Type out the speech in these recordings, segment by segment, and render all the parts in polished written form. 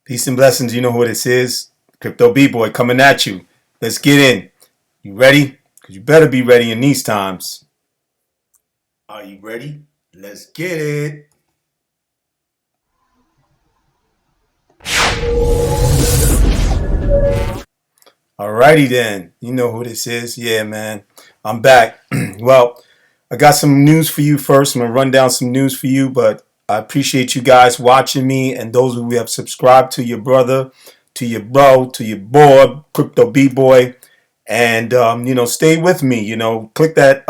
Peace and blessings. You know who this is. Crypto B-Boy coming at you. Let's get in. You ready? Because you better be ready in these times. Are you ready? Let's get it. Alrighty then. You know who this is. Yeah, man. I'm back. Well, I got some news for you first. I'm going to run down some news for you, but I appreciate you guys watching me and those who have subscribed to your brother, to your bro, to your boy, Crypto B-Boy. And, stay with me, click that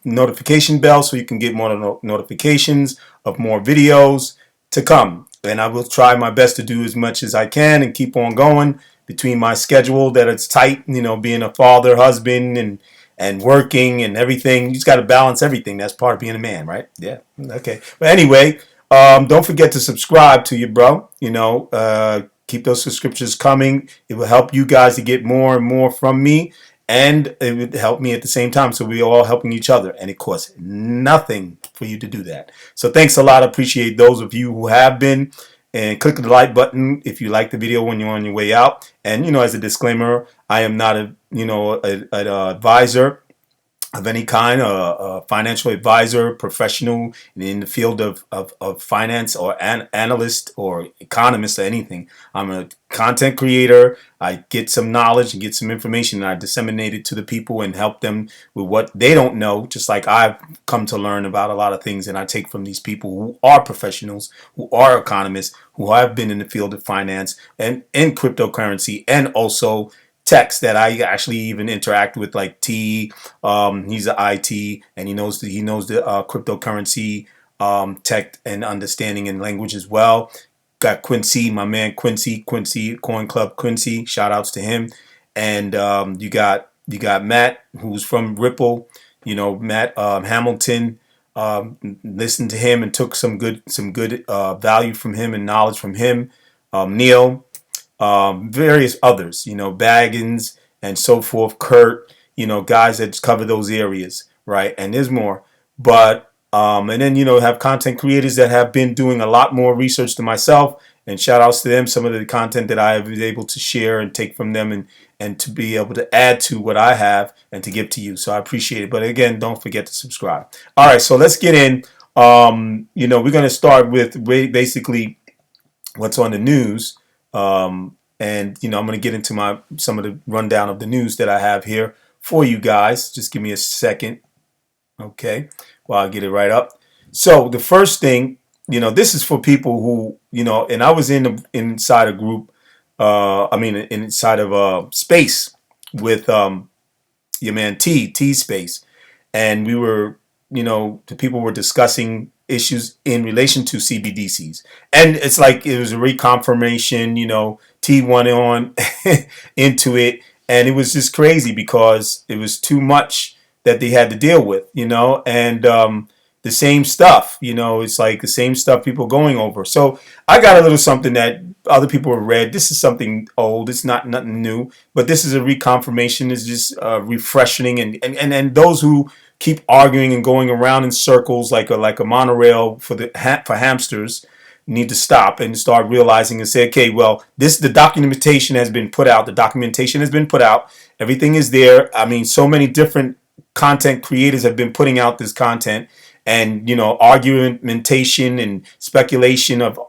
notification bell so you can get more notifications of more videos to come. And I will try my best to do as much as I can and keep on going between my schedule that it's tight, being a father, husband, and working and everything. You just got to balance everything. That's part of being a man, right? Yeah. Okay. But anyway, don't forget to subscribe to your bro. Keep those subscriptions coming. It will help you guys to get more and more from me, and it would help me at the same time. So we're all helping each other, and it costs nothing for you to do that. So thanks a lot. I appreciate those of you who have been. And click the like button if you like the video when you're on your way out. And as a disclaimer, I am not an advisor of any kind, a financial advisor, professional in the field of finance, or an analyst or economist or anything. I'm a content creator. I get some knowledge and get some information, and I disseminate it to the people and help them with what they don't know, just like I've come to learn about a lot of things, and I take from these people who are professionals, who are economists, who have been in the field of finance and in cryptocurrency, and also techs that I actually even interact with, like T. He's an IT, and he knows the cryptocurrency tech and understanding and language as well. Got Quincy, my man Quincy Coin Club Quincy. Shout outs to him. And you got Matt, who's from Ripple. Matt Hamilton. Listened to him and took some good value from him and knowledge from him. Neil. Various others, Baggins and so forth, Kurt, guys that cover those areas, right? And there's more, but and then have content creators that have been doing a lot more research than myself, and shout outs to them. Some of the content that I was able to share and take from them, and to be able to add to what I have and to give to you. So I appreciate it. But again, don't forget to subscribe. All right, so let's get in. We're going to start with basically what's on the news. And I'm going to get into some of the rundown of the news that I have here for you guys. Just give me a second, okay, while I get it right up. So the first thing, this is for people who, and I was inside a group, inside of a space with your man T Space, and we were, the people were discussing issues in relation to CBDCs, and it's like it was a reconfirmation. T went on into it, and it was just crazy because it was too much that they had to deal with, and the same stuff, it's like the same stuff people going over. So I got a little something that other people have read. This is something old. It's not nothing new, but this is a reconfirmation. It's just refreshing, and those who keep arguing and going around in circles like a monorail for hamsters need to stop and start realizing and say, okay, well, the documentation has been put out. The documentation has been put out. Everything is there. I mean, so many different content creators have been putting out this content, and argumentation and speculation of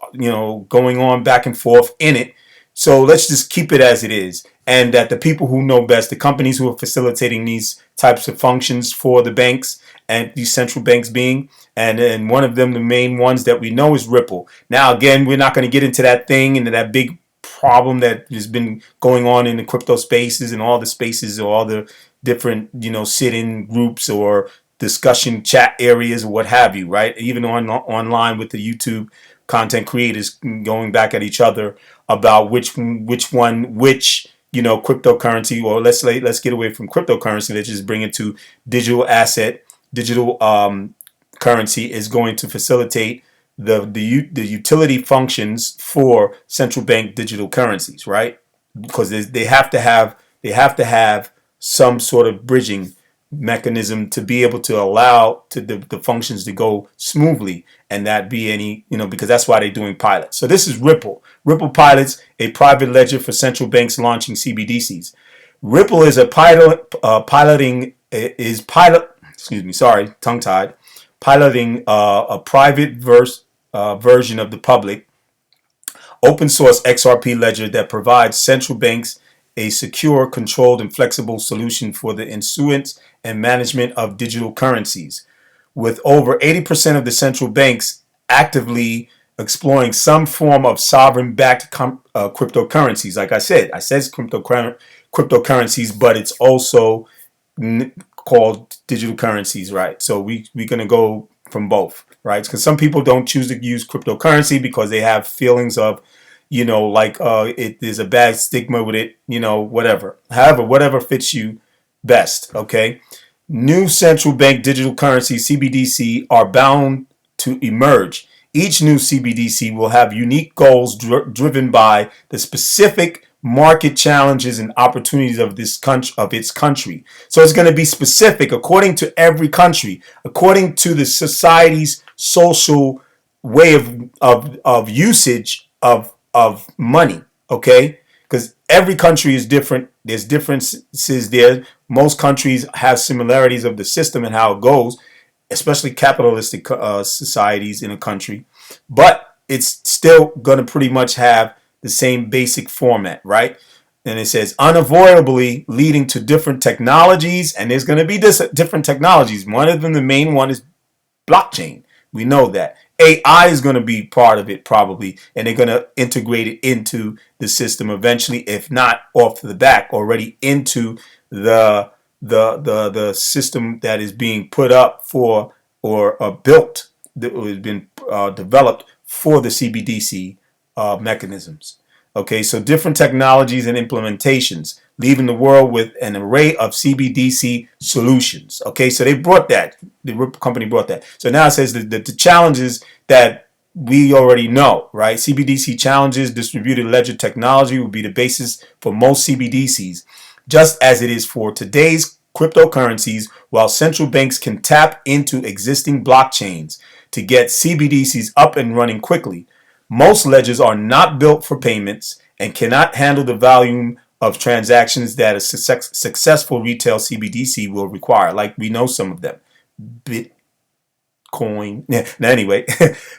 going on back and forth in it. So let's just keep it as it is, and that the people who know best, the companies who are facilitating these types of functions for the banks and these central banks being, and one of them, the main ones that we know, is Ripple. Now, again, we're not going to get into that big problem that has been going on in the crypto spaces and all the spaces, or all the different, sit-in groups or discussion chat areas or what have you, right? Even online with the YouTube content creators going back at each other about which cryptocurrency, or let's get away from cryptocurrency. Let's just bring it to digital asset, digital currency is going to facilitate the utility functions for central bank digital currencies, right? Because they have to have some sort of bridging mechanism to be able to allow to the functions to go smoothly and not be any, because that's why they're doing pilots. So this is Ripple. Ripple pilots a private ledger for central banks launching CBDCs. Ripple is a piloting a private version of the public open source XRP ledger that provides central banks a secure, controlled, and flexible solution for the issuance and management of digital currencies. With over 80% of the central banks actively exploring some form of sovereign-backed cryptocurrencies. Like I said cryptocurrencies, but it's also called digital currencies, right? So we're going to go from both, right? Because some people don't choose to use cryptocurrency because they have feelings of, there's a bad stigma with it, whatever. However, whatever fits you best, okay? New central bank digital currency, CBDC, are bound to emerge. Each new CBDC will have unique goals driven by the specific market challenges and opportunities of its country. So it's going to be specific according to every country, according to the society's social way of usage of money, okay? Because every country is different. There's differences there. Most countries have similarities of the system and how it goes, especially capitalistic societies in a country. But it's still going to pretty much have the same basic format, right? And it says unavoidably leading to different technologies, and there's going to be different technologies. One of them, the main one, is blockchain. We know that. AI is going to be part of it probably, and they're going to integrate it into the system eventually, if not off the back, already into the system that is being put up for or built, that has been developed for the CBDC mechanisms. Okay, so different technologies and implementations, leaving the world with an array of CBDC solutions. Okay, so they brought that. The company brought that. So now it says that the challenges that we already know, right? CBDC challenges, distributed ledger technology will be the basis for most CBDCs, just as it is for today's cryptocurrencies, while central banks can tap into existing blockchains to get CBDCs up and running quickly. Most ledgers are not built for payments and cannot handle the volume of transactions that a successful retail CBDC will require. Like we know some of them. Bitcoin. Yeah. Now, anyway,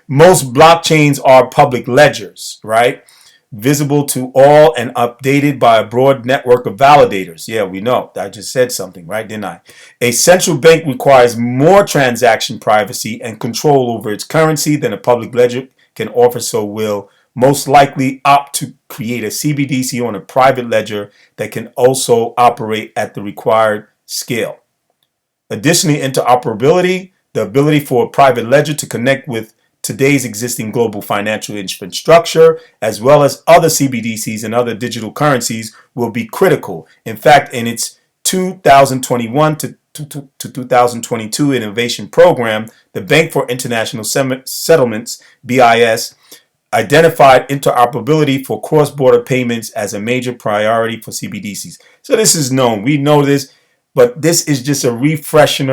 most blockchains are public ledgers, right? Visible to all and updated by a broad network of validators. Yeah, we know. I just said something, right? Didn't I? A central bank requires more transaction privacy and control over its currency than a public ledger can offer, so will most likely opt to create a CBDC on a private ledger that can also operate at the required scale. Additionally, interoperability, the ability for a private ledger to connect with today's existing global financial infrastructure, as well as other CBDCs and other digital currencies, will be critical. In fact, in its 2021 to 2022 innovation program, the Bank for International Settlements, BIS, identified interoperability for cross-border payments as a major priority for CBDCs. So this is known. We know this, but this is just a refresher,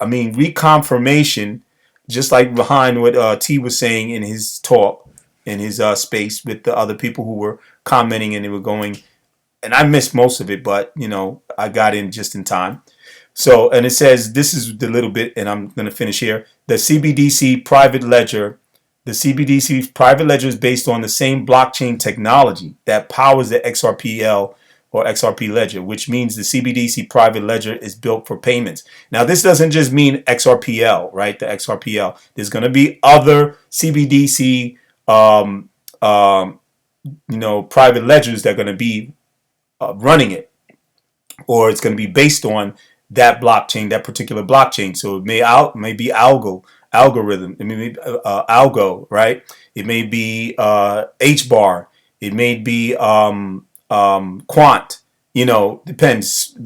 reconfirmation, just like behind what T was saying in his talk, in his space with the other people who were commenting, and they were going, and I missed most of it, but I got in just in time. So, and it says, this is the little bit, and I'm going to finish here. The CBDC private ledger is based on the same blockchain technology that powers the XRPL or XRP ledger, which means the CBDC private ledger is built for payments. Now, this doesn't just mean XRPL, right? The XRPL. There's going to be other CBDC, private ledgers that are going to be running it, or it's going to be based on that blockchain, that particular blockchain. So it may be algorithm. It may be algo, right? It may be HBAR. It may be Quant. Depends.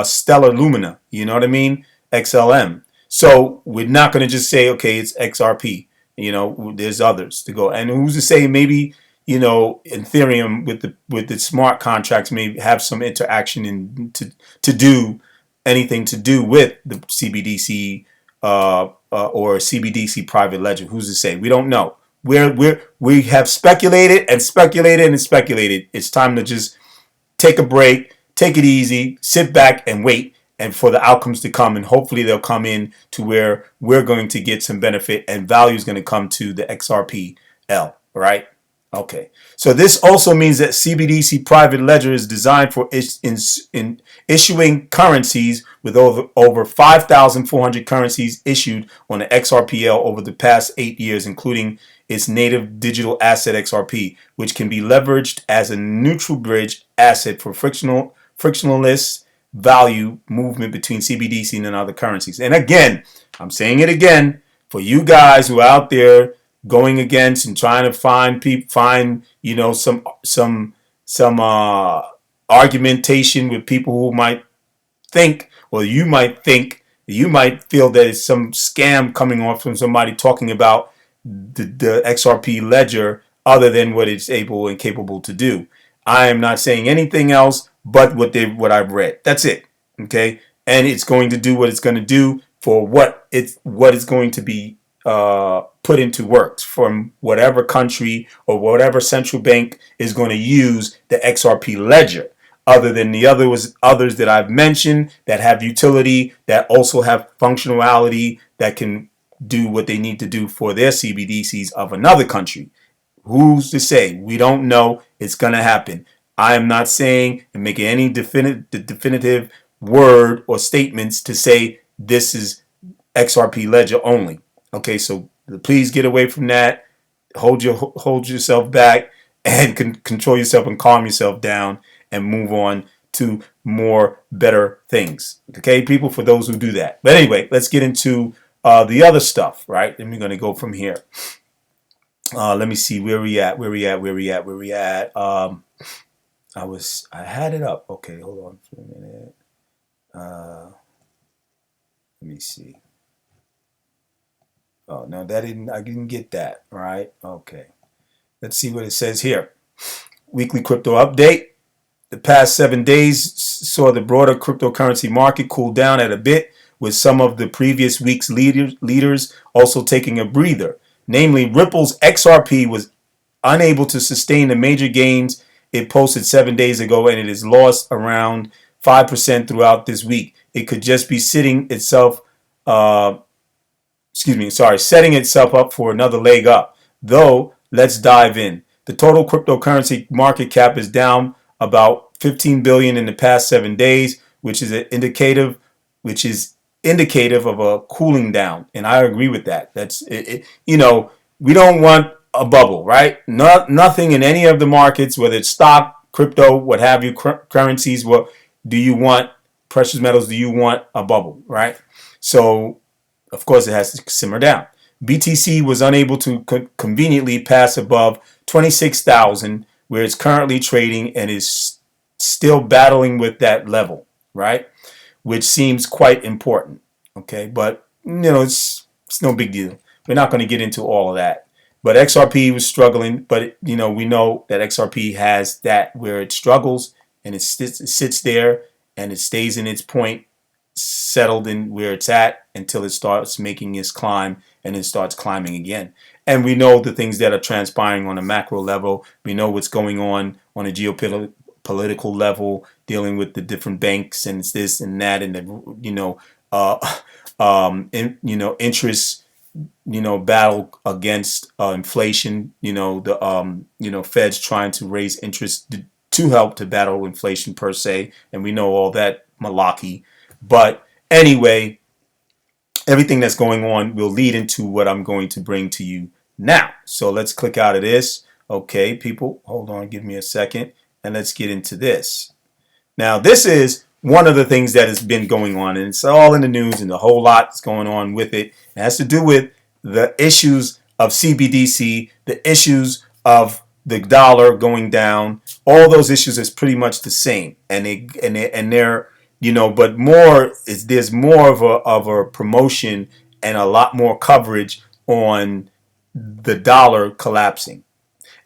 Stellar Lumina. You know what I mean? XLM. So we're not going to just say, okay, it's XRP. There's others to go. And who's to say maybe Ethereum with the smart contracts may have some interaction to do anything to do with the CBDC or CBDC private ledger. Who's to say? We don't know. We have speculated and speculated and speculated. It's time to just take a break, take it easy, sit back and wait, and for the outcomes to come. And hopefully they'll come in to where we're going to get some benefit and value is going to come to the XRPL, right? Okay. So this also means that CBDC private ledger is designed for in issuing currencies with over 5,400 currencies issued on the XRPL over the past 8 years, including its native digital asset XRP, which can be leveraged as a neutral bridge asset for frictionless value movement between CBDC and other currencies. And again, I'm saying it again, for you guys who are out there going against and trying to find some argumentation with people who might think, or you might feel that it's some scam coming off from somebody talking about the XRP ledger other than what it's able and capable to do. I am not saying anything else but what I've read. That's it. Okay, and it's going to do what it's going to do for what it's going to be put into works from whatever country or whatever central bank is going to use the XRP ledger. Other than the others that I've mentioned that have utility, that also have functionality, that can do what they need to do for their CBDCs of another country. Who's to say? We don't know. It's going to happen. I am not saying and making any definitive word or statements to say this is XRP ledger only. Okay, so please get away from that. Hold yourself back and control yourself and calm yourself down and move on to more better things. Okay, people, for those who do that. But anyway, let's get into the other stuff, right? And we're going to go from here. Let me see where we at. I had it up. Okay, hold on for a minute. Let me see. Oh no, I didn't get that. Right? Okay. Let's see what it says here. Weekly crypto update. The past 7 days saw the broader cryptocurrency market cool down at a bit, with some of the previous week's leaders also taking a breather. Namely, Ripple's XRP was unable to sustain the major gains it posted 7 days ago, and it has lost around 5% throughout this week. It could just be setting itself up for another leg up. Though, let's dive in. The total cryptocurrency market cap is down about 15 billion in the past 7 days, which is indicative of a cooling down, and I agree with that. That's it. We don't want a bubble, right? Nothing in any of the markets, whether it's stock, crypto, what have you, currencies. What do you want? Precious metals. Do you want a bubble, right? So, of course, it has to simmer down. BTC was unable to conveniently pass above 26,000, where it's currently trading, and is still battling with that level, right? Which seems quite important. Okay, but it's no big deal. We're not going to get into all of that. But XRP was struggling, but we know that XRP has that where it struggles and it sits there and it stays in its point, settled in where it's at until it starts making its climb, and it starts climbing again. And we know the things that are transpiring on a macro level. We know what's going on a geopolitical level, dealing with the different banks and it's this and that, and interest battle against inflation. The Fed's trying to raise interest to help to battle inflation per se, and we know all that malarkey. But anyway, everything that's going on will lead into what I'm going to bring to you now. So let's click out of this. Okay, people, hold on, give me a second, and let's get into this. Now, this is one of the things that has been going on, and it's all in the news, and a whole lot is going on with it. It has to do with the issues of CBDC, the issues of the dollar going down. All those issues is pretty much the same, and they're but there's more of a promotion and a lot more coverage on the dollar collapsing.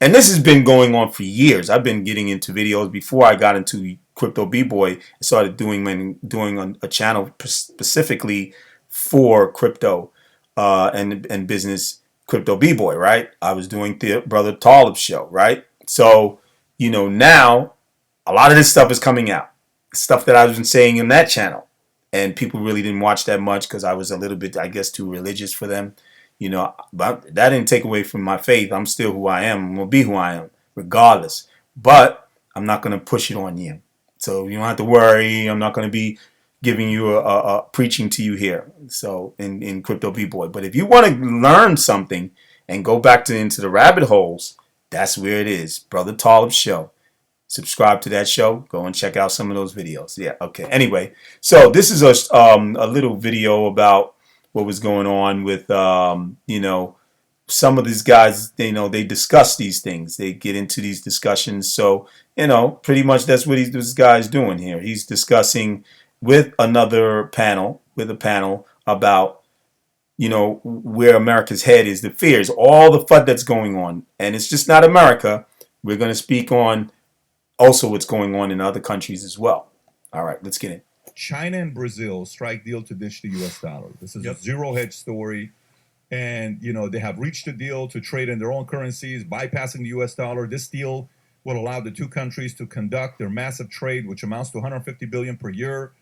And this has been going on for years. I've been getting into videos before I got into Crypto B-Boy and started doing a channel specifically for crypto and business, Crypto B-Boy, right? I was doing the Brother Talib show, right? So, now a lot of this stuff is coming out. Stuff that I was saying in that channel. And people really didn't watch that much because I was a little bit, I guess, too religious for them. But that didn't take away from my faith. I'm still who I am. I'm going to be who I am, regardless. But I'm not going to push it on you. So you don't have to worry. I'm not going to be giving you a preaching to you here. So in Crypto B-Boy. But if you want to learn something and go back into the rabbit holes, that's where it is. Brother Talib Show. Subscribe to that show. Go and check out some of those videos. Yeah, okay. Anyway, so this is a little video about what was going on with, some of these guys, they discuss these things. They get into these discussions. So, pretty much that's what this guy's doing here. He's discussing with a panel about, where America's head is, the fears, all the FUD that's going on. And it's just not America. We're going to speak on also what's going on in other countries as well. All right, let's get in. China and Brazil strike deal to ditch the U.S. dollar. This is a zero hedge story. And, they have reached a deal to trade in their own currencies, bypassing the U.S. dollar. This deal will allow the two countries to conduct their massive trade, which amounts to $150 billion per year,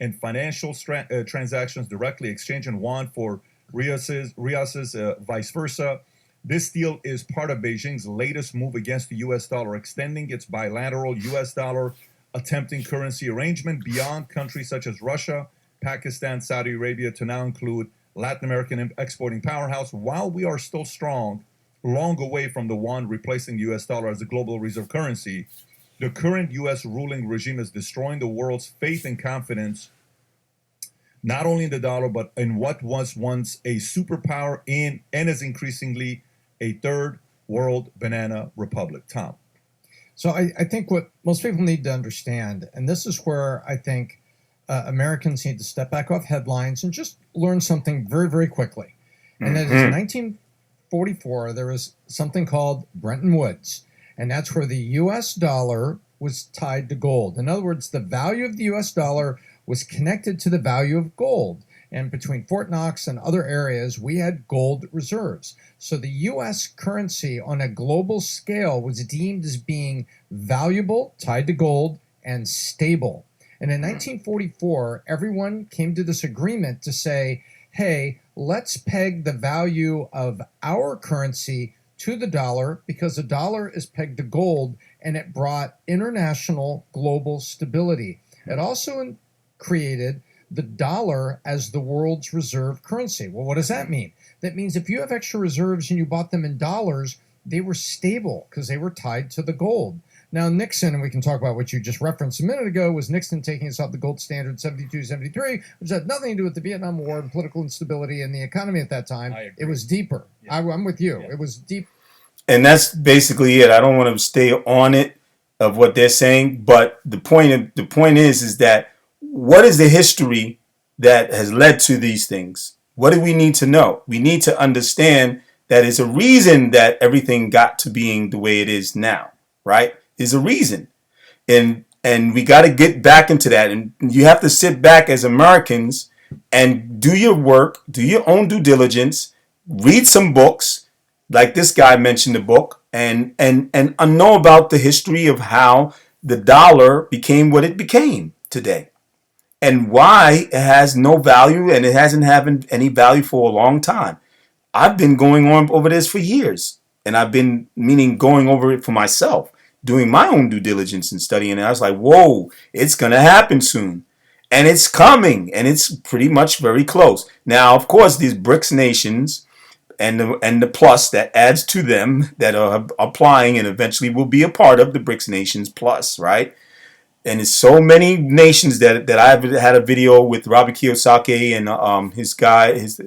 and financial transactions directly exchanging yuan for reais, vice versa. This deal is part of Beijing's latest move against the U.S. dollar, extending its bilateral U.S. dollar attempting currency arrangement beyond countries such as Russia, Pakistan, Saudi Arabia, to now include Latin American exporting powerhouse. While we are still long away from the yuan replacing the U.S. dollar as a global reserve currency, the current U.S. ruling regime is destroying the world's faith and confidence, not only in the dollar, but in what was once a superpower and is increasingly a third world banana republic. Tom. So I think what most people need to understand, and this is where I think Americans need to step back off headlines and just learn something very, very quickly. And that is in 1944, there was something called Bretton Woods. And that's where the U.S. dollar was tied to gold. In other words, the value of the U.S. dollar was connected to the value of gold. And between Fort Knox and other areas, we had gold reserves. So the U.S. currency on a global scale was deemed as being valuable, tied to gold, and stable. And in 1944, everyone came to this agreement to say, hey, let's peg the value of our currency to the dollar because the dollar is pegged to gold, and it brought international global stability. It also created the dollar as the world's reserve currency. Well, what does that mean? That means if you have extra reserves and you bought them in dollars, they were stable because they were tied to the gold. Now, Nixon, and we can talk about what you just referenced a minute ago, was Nixon taking us off the gold standard 72, 73, which had nothing to do with the Vietnam War and political instability in the economy at that time. It was deeper. Yeah. I'm with you. Yeah. It was deep. And that's basically it. I don't want to stay on it of what they're saying, but the point is that what is the history that has led to these things? What do we need to know? We need to understand that it's a reason that everything got to being the way it is now, right? There's a reason. And we got to get back into that. And you have to sit back as Americans and do your work, do your own due diligence, read some books, like this guy mentioned the book, and know about the history of how the dollar became what it became today. And why it has no value, and it hasn't had any value for a long time. I've been going on over this for years, and I've been going over it for myself, doing my own due diligence and studying. And I was like, whoa, it's going to happen soon. And it's coming, and it's pretty much very close. Now, of course, these BRICS nations and the plus that adds to them that are applying and eventually will be a part of the BRICS nations plus, right? And it's so many nations that I've had a video with Robert Kiyosaki and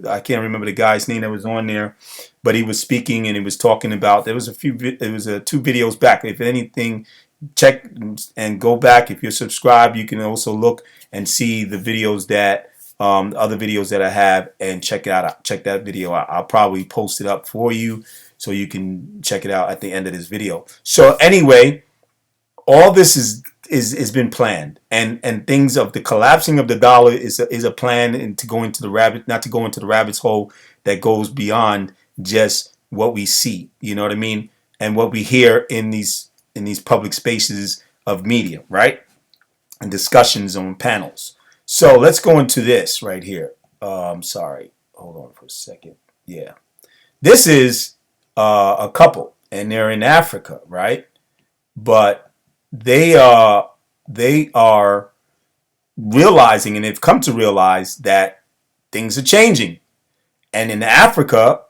I can't remember the guy's name that was on there, but he was speaking and he was talking about, there was two videos back. If anything, check and go back. If you're subscribed, you can also look and see the videos that other videos that I have and check it out. Check that video out. I'll probably post it up for you so you can check it out at the end of this video. So anyway, all this is been planned, and things of the collapsing of the dollar is a plan, and to go into the not to go into the rabbit's hole that goes beyond just what we see, you know what I mean, and what we hear in these public spaces of media, right, and discussions on panels. So let's go into this right here. Sorry, hold on for a second. Yeah, this is a couple, and they're in Africa, right? But they are realizing, and they've come to realize, that things are changing. And in Africa,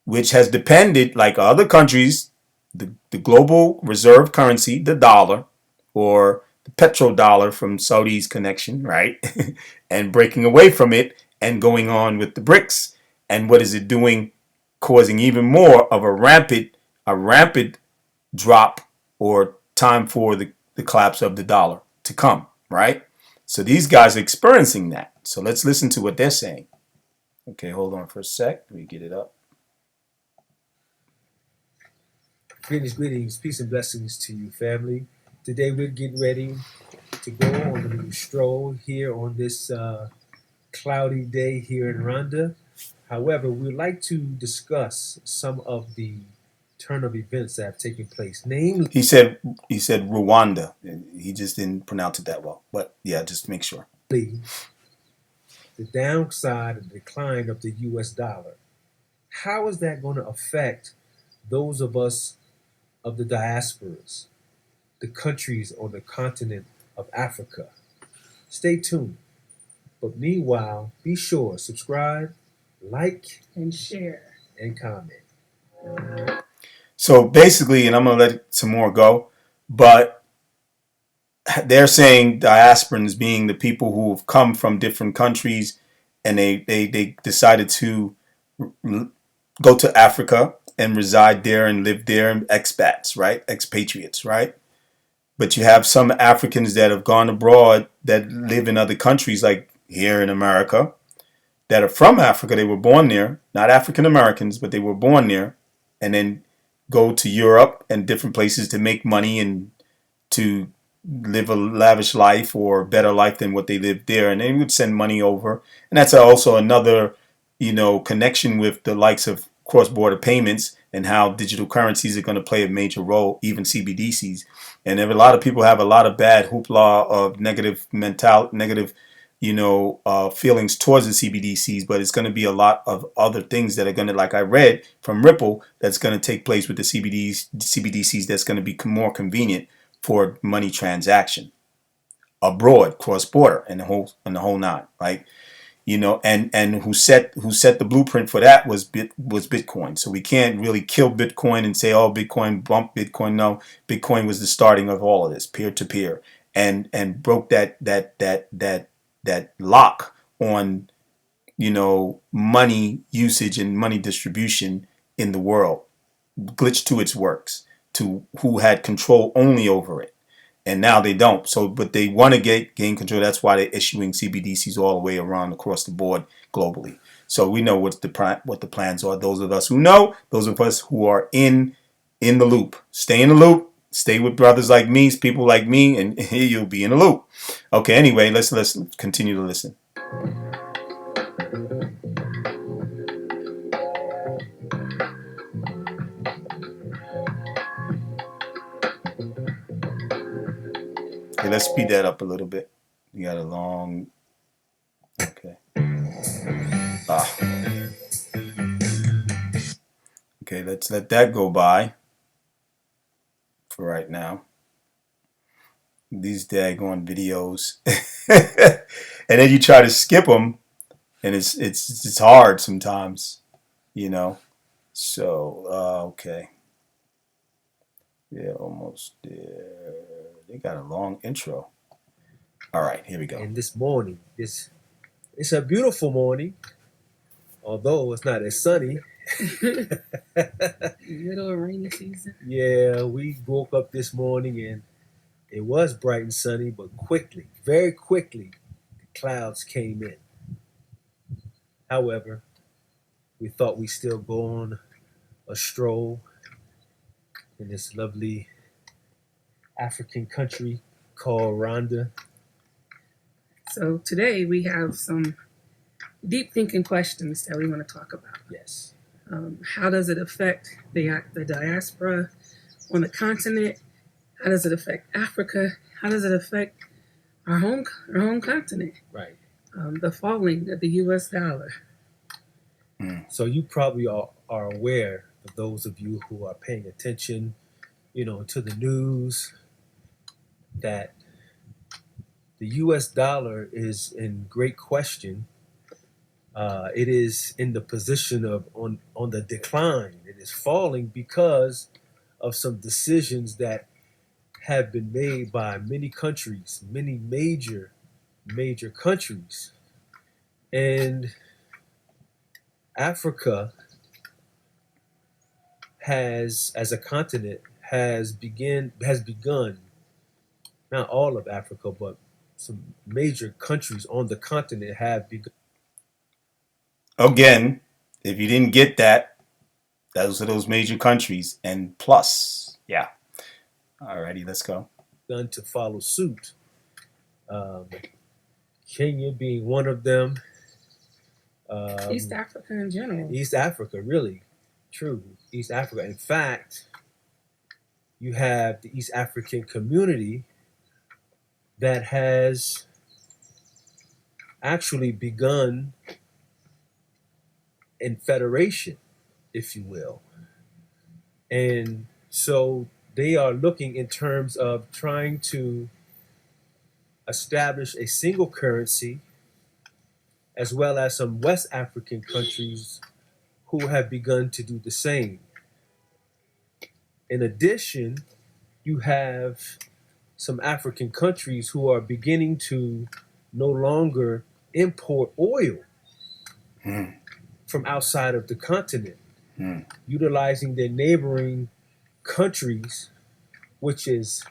which has depended, like other countries, the global reserve currency, the dollar, or the petrodollar from Saudi's connection, right? And breaking away from it and going on with the BRICS. And what is it doing? Causing even more of a rampant drop, or time for the collapse of the dollar to come, right? So these guys are experiencing that. So let's listen to what they're saying. Okay, hold on for a sec. Let me get it up. Greetings, peace and blessings to you, family. Today we're getting ready to go on a little stroll here on this cloudy day here in Rwanda. However, we'd like to discuss some of the turn of events that have taken place. Namely, he said Rwanda. He just didn't pronounce it that well. But yeah, just to make sure. The downside and decline of the US dollar. How is that going to affect those of us of the diasporas, the countries on the continent of Africa? Stay tuned. But meanwhile, be sure, subscribe, like, and share, and comment. So basically, and I'm going to let some more go, but they're saying diasporans being the people who have come from different countries, and they decided to go to Africa and reside there and live there, and expats, right? Expatriates, right? But you have some Africans that have gone abroad that live in other countries, like here in America, that are from Africa. They were born there, not African Americans, but they were born there, and then go to Europe and different places to make money and to live a lavish life or better life than what they lived there. And they would send money over. And that's also another, connection with the likes of cross-border payments and how digital currencies are going to play a major role, even CBDCs. And a lot of people have a lot of bad hoopla of negative feelings towards the CBDCs, but it's going to be a lot of other things that are going to, like I read from Ripple, that's going to take place with the CBDCs that's going to be more convenient for money transaction abroad, cross-border, and the whole nine, right? And who set the blueprint for that was Bitcoin. So we can't really kill Bitcoin and say, oh, Bitcoin bumped Bitcoin. No, Bitcoin was the starting of all of this, peer to peer, and broke that lock on money usage and money distribution in the world, glitched to its works, to who had control only over it. And now they don't. So, but they want to gain control. That's why they're issuing CBDCs all the way around across the board globally. So we know what the plans are. Those of us who know, those of us who are in the loop, stay in the loop. Stay with brothers like me, people like me, and here you'll be in the loop. Okay. Anyway, let's continue to listen. Okay, let's speed that up a little bit. You got a long. Okay. Okay, let's let that go by for right now. These daggone videos, and then you try to skip them, and it's hard sometimes, So okay, yeah, almost there. They got a long intro. All right, here we go. And this morning, it's a beautiful morning, although it's not as sunny. Middle of rainy season. Yeah, we woke up this morning and it was bright and sunny, but very quickly, the clouds came in. However, we thought we'd still go on a stroll in this lovely African country called Rhonda. So today we have some deep thinking questions that we want to talk about. Yes. How does it affect the diaspora on the continent? How does it affect Africa? How does it affect our home continent? Right. The falling of the U.S. dollar. So you probably are aware, of those of you who are paying attention, to the news, that the U.S. dollar is in great question. It is in the position of on the decline. It is falling because of some decisions that have been made by many countries, many major countries. And Africa has, as a continent, has begun, not all of Africa, but some major countries on the continent have begun. Again, if you didn't get that, those are those major countries. And plus, yeah. Alrighty, let's go. Begun to follow suit. Kenya being one of them. East Africa in general. East Africa, really. True. East Africa. In fact, you have the East African community that has actually begun in federation, if you will. And so they are looking in terms of trying to establish a single currency, as well as some West African countries who have begun to do the same. In addition, you have some African countries who are beginning to no longer import oil from outside of the continent, utilizing their neighboring countries, which is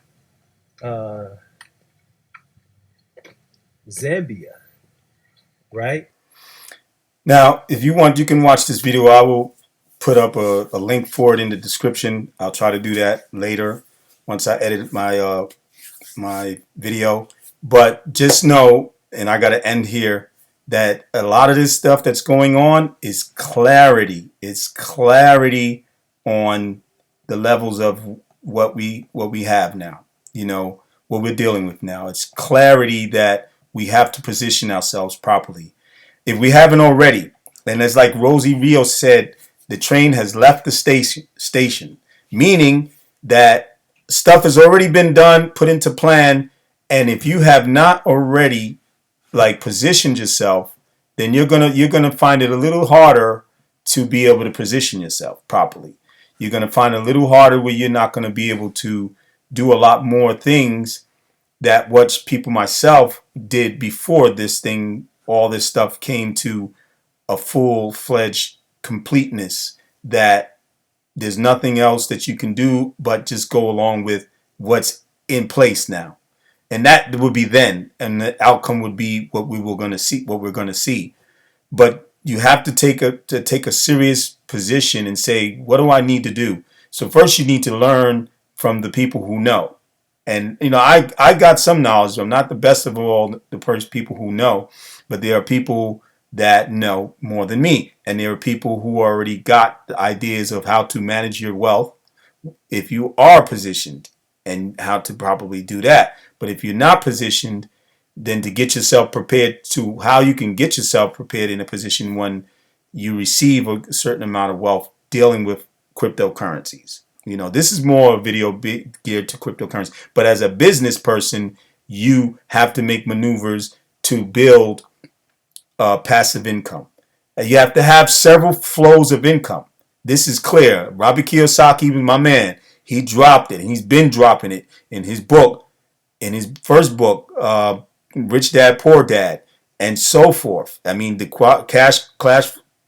Zambia, right? Now, if you want, you can watch this video. I will put up a link for it in the description. I'll try to do that later once I edit my my video. But just know, and I got to end here, that a lot of this stuff that's going on is clarity. It's clarity on the levels of what we have now. What we're dealing with now. It's clarity that we have to position ourselves properly. If we haven't already, and it's like Rosie Rios said, the train has left the station, meaning that stuff has already been done, put into plan, and if you have not already positioned yourself, then you're gonna find it a little harder to be able to position yourself properly. You're gonna find it a little harder where you're not gonna be able to do a lot more things that what people myself did before all this stuff came to a full-fledged completeness, that there's nothing else that you can do but just go along with what's in place now. And that would be then, and the outcome would be what we're going to see. But you have to take a serious position and say, what do I need to do? So first you need to learn from the people who know. And I got some knowledge. I'm not the best of all the first people who know, but there are people that know more than me, and there are people who already got the ideas of how to manage your wealth if you are positioned, and how to properly do that. But if you're not positioned, then to get yourself prepared, to how you can get yourself prepared in a position when you receive a certain amount of wealth dealing with cryptocurrencies. This is more a video geared to cryptocurrency. But as a business person, you have to make maneuvers to build passive income. You have to have several flows of income. This is clear. Robert Kiyosaki, my man, he dropped it. He's been dropping it in his book, in his first book, Rich Dad, Poor Dad, and so forth. I mean, the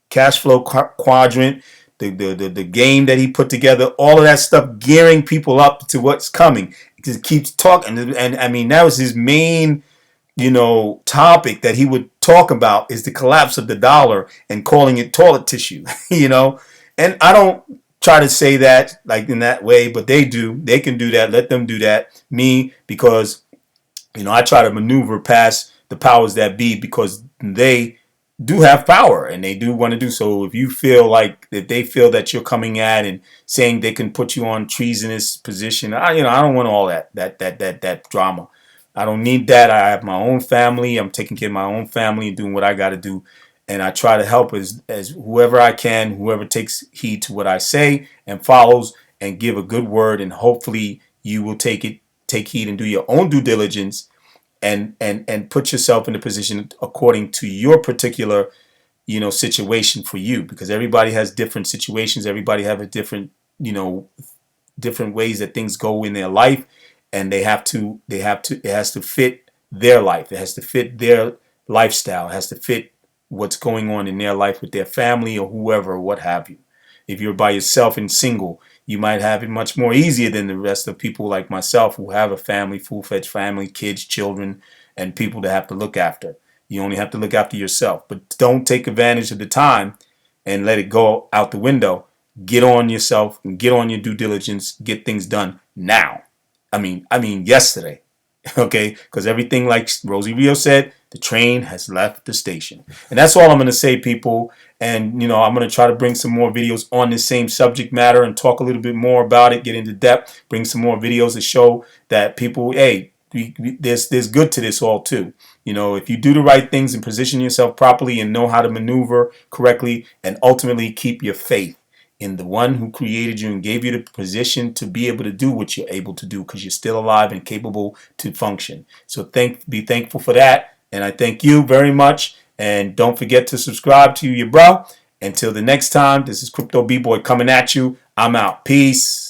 cash flow quadrant, the game that he put together, all of that stuff gearing people up to what's coming. He just keeps talking, and I mean, that was his main topic that he would talk about, is the collapse of the dollar and calling it toilet tissue. And I don't try to say that in that way, but they do. They can do that. Let them do that. Me, because I try to maneuver past the powers that be because they do have power and they do want to do so. If you feel like if they feel that you're coming at and saying they can put you on treasonous position, I don't want all that drama. I don't need that. I have my own family. I'm taking care of my own family and doing what I got to do. And I try to help as whoever I can, whoever takes heed to what I say and follows and give a good word. And hopefully you will take heed and do your own due diligence and put yourself in a position according to your particular situation for you, because everybody has different situations. Everybody have a different different ways that things go in their life, and it has to fit their life. It has to fit their lifestyle. It has to fit what's going on in their life with their family or whoever, what have you. If you're by yourself and single, you might have it much more easier than the rest of people like myself who have a family, full-fledged family, kids, children, and people to have to look after. You only have to look after yourself. But don't take advantage of the time and let it go out the window. Get on yourself and get on your due diligence. Get things done now. I mean yesterday. Okay? Because everything, like Rosie Rio said, the train has left the station. And that's all I'm going to say, people. And, I'm going to try to bring some more videos on this same subject matter and talk a little bit more about it, get into depth, bring some more videos to show that people, hey, there's good to this all too. If you do the right things and position yourself properly and know how to maneuver correctly and ultimately keep your faith in the one who created you and gave you the position to be able to do what you're able to do, because you're still alive and capable to function. So be thankful for that. And I thank you very much. And don't forget to subscribe to your bro. Until the next time, this is Crypto B-Boy coming at you. I'm out. Peace.